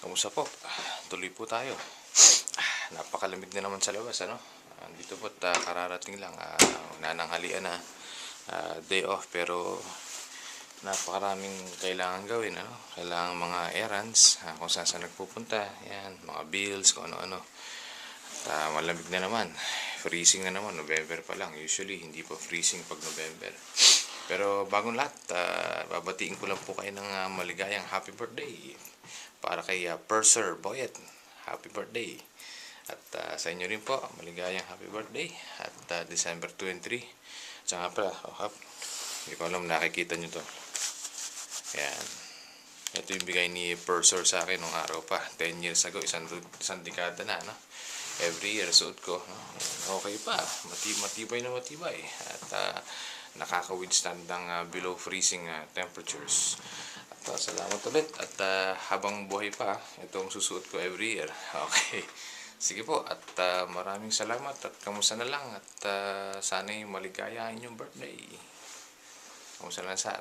Kamusta po? Tuloy po tayo. Napakalamig na naman sa labas, ano? Dito po kararating lang. Nananghalian na. Day off, pero napakaraming kailangan gawin, ano? Kailangan mga errands, kung saan nagpupunta. Yan, mga bills, kung ano-ano. At malamig na naman. Freezing na naman. November pa lang. Usually, hindi pa freezing pag November. Pero bagong lahat, babatiin ko lang po kayo ng maligayang happy birthday para kay Purser Boyet. Happy birthday. At sa inyo rin po, maligayang happy birthday. At December 23. Tsaka pala, hindi ko alam, nakikita nyo to. Yan. Ito yung bigay ni Purser sa akin nung araw pa. 10 years ago, isang dekada na, no? Every year, suot ko. No? Okay pa. Matibay na matibay. At nakaka-withstand ng below freezing temperatures. At salamat ulit. At habang buhay pa, itong susuot ko every year. Okay. Sige po. At maraming salamat. At kamusta na lang. At sana'y maligaya inyong birthday. Kamusta na sa